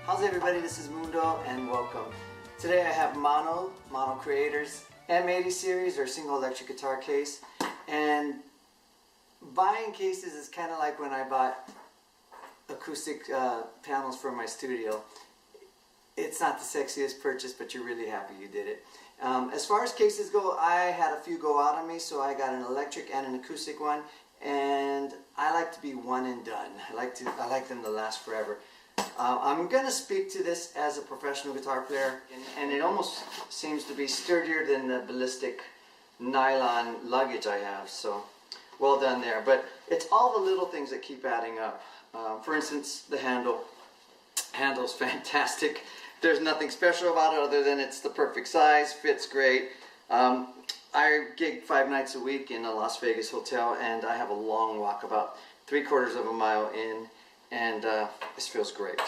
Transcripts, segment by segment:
How's everybody? This is Mundo and welcome. Today I have Mono Creators M80 series or single electric guitar case. And buying cases is kind of like when I bought acoustic panels for my studio. It's not the sexiest purchase, but you're really happy you did it. As far as cases go, I had a few go out on me, so I got an electric and an acoustic one, and I like to be one and done. I like them to last forever. I'm going to speak to this as a professional guitar player, and it almost seems to be sturdier than the ballistic nylon luggage I have, so well done there. But it's all the little things that keep adding up. For instance, the handle's fantastic. There's nothing special about it other than it's the perfect size, fits great. I gig 5 nights a week in a Las Vegas hotel, and I have a long walk, about 3/4 of a mile in, and this feels great.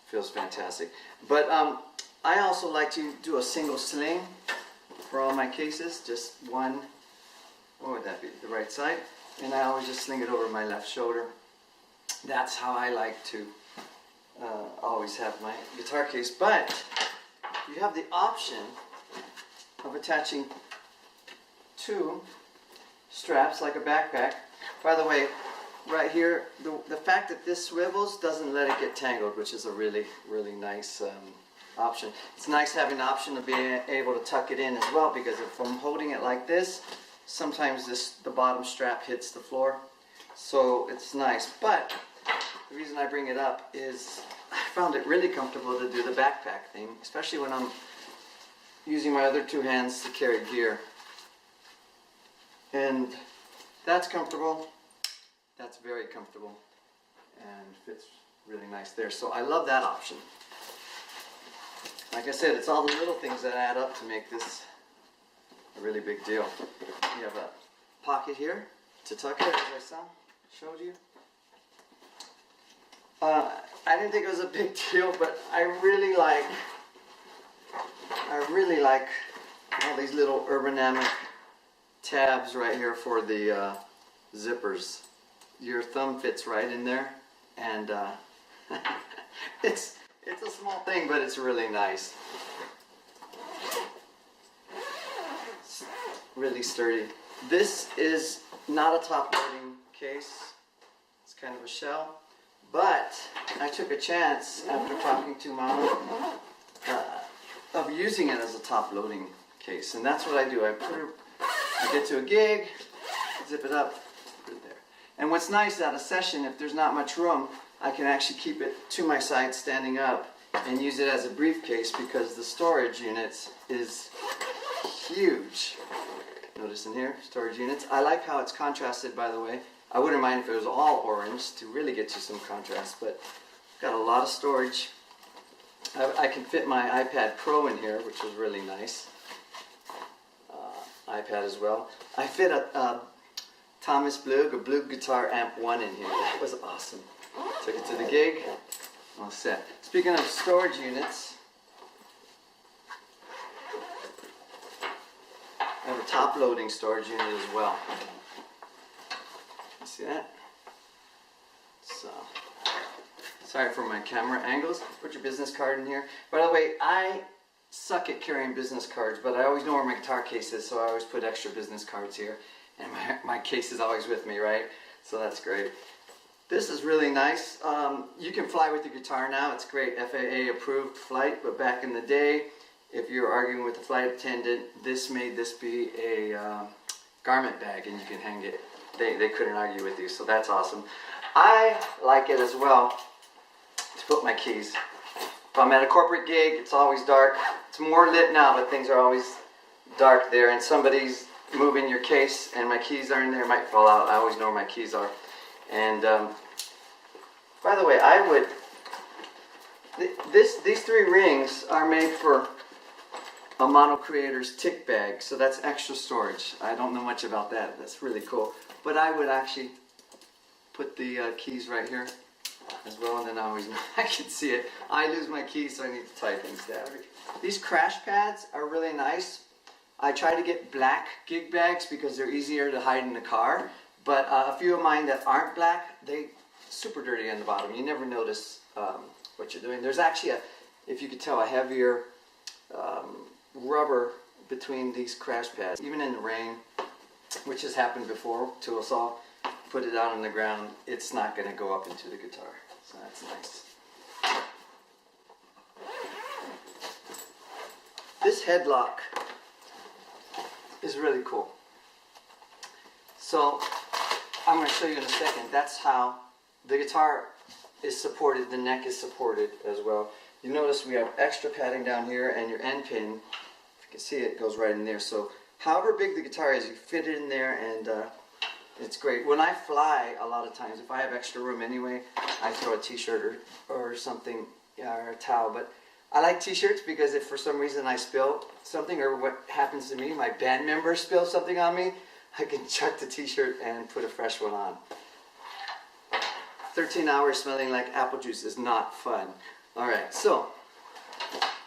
Feels fantastic. But I also like to do a single sling for all my cases, just one, what would that be, the right side, and I always just sling it over my left shoulder. That's how I like to always have my guitar case. But you have the option of attaching 2 straps like a backpack. By the way, right here, the fact that this swivels doesn't let it get tangled, which is a really nice option. It's nice having the option of being able to tuck it in as well, because if I'm holding it like this, sometimes the bottom strap hits the floor, so it's nice. But the reason I bring it up is I found it really comfortable to do the backpack thing, especially when I'm using my other 2 hands to carry gear. And that's comfortable. That's very comfortable and fits really nice there. So I love that option. Like I said, it's all the little things that add up to make this a really big deal. You have a pocket here to tuck it, as I showed you. I didn't think it was a big deal, but I really like all these little ergonomic tabs right here for the zippers. Your thumb fits right in there, and it's a small thing, but it's really nice. It's really sturdy. This is not a top-loading case. It's kind of a shell. But I took a chance after talking to Mom of using it as a top-loading case, and that's what I do. I get to a gig, zip it up, put it there. And what's nice at a session, if there's not much room, I can actually keep it to my side standing up and use it as a briefcase, because the storage units is huge. Notice in here, storage units. I like how it's contrasted, by the way. I wouldn't mind if it was all orange to really get you some contrast, but got a lot of storage. I can fit my iPad Pro in here, which is really nice. iPad as well. I fit a Thomas Blug, a Blug Guitar Amp 1 in here. That was awesome. Took it to the gig, all set. Speaking of storage units, I have a top-loading storage unit as well. See that? So, sorry for my camera angles. Put your business card in here. By the way, I suck at carrying business cards, but I always know where my guitar case is, so I always put extra business cards here. And my case is always with me, right? So that's great. This is really nice. You can fly with your guitar now. It's great. FAA approved flight, but back in the day, if you were arguing with the flight attendant, this made this be a garment bag, and you can hang it. They couldn't argue with you, so that's awesome. I like it as well to put my keys. If I'm at a corporate gig, it's always dark. It's more lit now, but things are always dark there, and somebody's moving your case and my keys are in there, it might fall out. I always know where my keys are. And by the way, these 3 rings are made for a Mono Creator's tick bag, so that's extra storage. I don't know much about that. That's really cool. But I would actually put the keys right here as well, and then I always know I can see it. I lose my keys, so I need to tie things down. These crash pads are really nice. I try to get black gig bags because they're easier to hide in the car, but a few of mine that aren't black, they super dirty on the bottom. You never notice what you're doing. There's actually a, if you could tell, a heavier rubber between these crash pads. Even in the rain, which has happened before to us all, put it out on the ground, it's not going to go up into the guitar. So that's nice. This headlock is really cool. So I'm going to show you in a second. That's how the guitar is supported. The neck is supported as well. You notice we have extra padding down here, and your end pin, if you can see it, goes right in there. So however big the guitar is, you fit it in there, and it's great. When I fly, a lot of times, if I have extra room anyway, I throw a t-shirt or something, or a towel. But I like t-shirts because if for some reason I spill something, or what happens to me, my band members spill something on me, I can chuck the t-shirt and put a fresh one on. 13 hours smelling like apple juice is not fun. Alright, so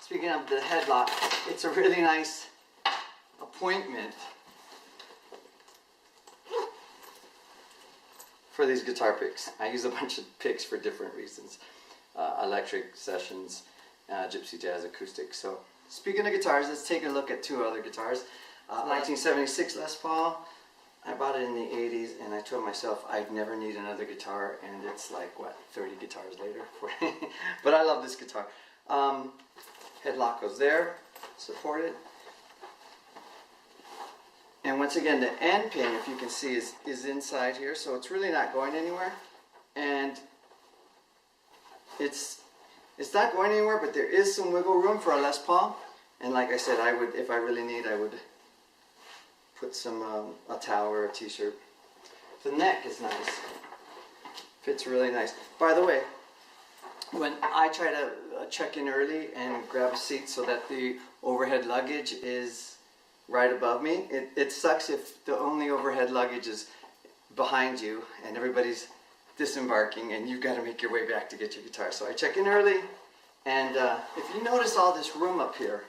speaking of the headlock, it's a really nice appointment for these guitar picks. I use a bunch of picks for different reasons. Electric sessions, gypsy jazz, acoustic. So speaking of guitars, let's take a look at two other guitars. 1976 Les Paul. I bought it in the 80s, and I told myself I'd never need another guitar, and it's like, what, 30 guitars later? But I love this guitar. Headlock goes there, supported. And once again, the end pin, if you can see, is inside here, so it's really not going anywhere. And it's not going anywhere, but there is some wiggle room for a Les Paul. And like I said, I would, if I really need, I would put some a towel or a t-shirt. The neck is nice. Fits really nice. By the way, when I try to check in early and grab a seat so that the overhead luggage is right above me, it sucks if the only overhead luggage is behind you and everybody's disembarking and you've got to make your way back to get your guitar. So I check in early, and if you notice all this room up here,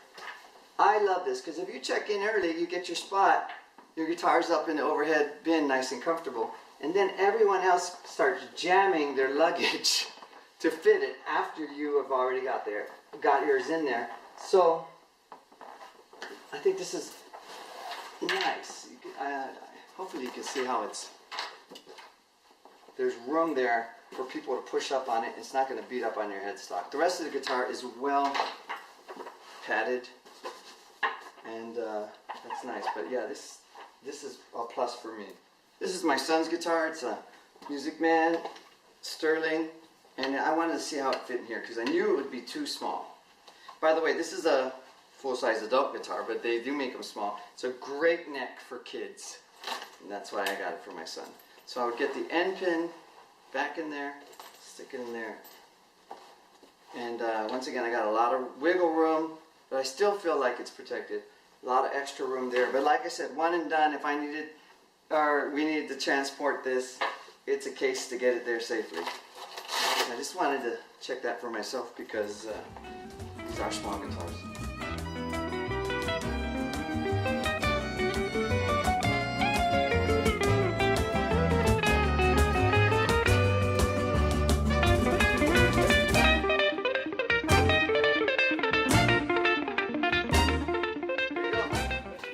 I love this, because if you check in early, you get your spot, your guitar's up in the overhead bin nice and comfortable, and then everyone else starts jamming their luggage to fit it after you have already got yours in there. So I think this is nice. Hopefully you can see how there's room there for people to push up on it. It's not going to beat up on your headstock. The rest of the guitar is well padded, and that's nice. But yeah, this is a plus for me. This is my son's guitar. It's a Music Man Sterling, and I wanted to see how it fit in here because I knew it would be too small. By the way, this is a full-size adult guitar, but they do make them small. It's a great neck for kids, and that's why I got it for my son. So I would get the end pin back in there, stick it in there, and once again, I got a lot of wiggle room, but I still feel like it's protected. A lot of extra room there, but like I said, one and done. If I needed, or we needed to transport this, it's a case to get it there safely. I just wanted to check that for myself because these are small guitars.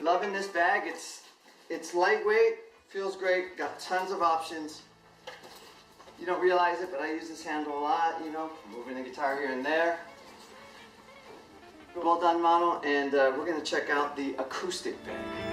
Loving this bag. It's lightweight, feels great, got tons of options. You don't realize it, but I use this handle a lot, you know, moving the guitar here and there. Well done, Mono, and we're going to check out the acoustic bag.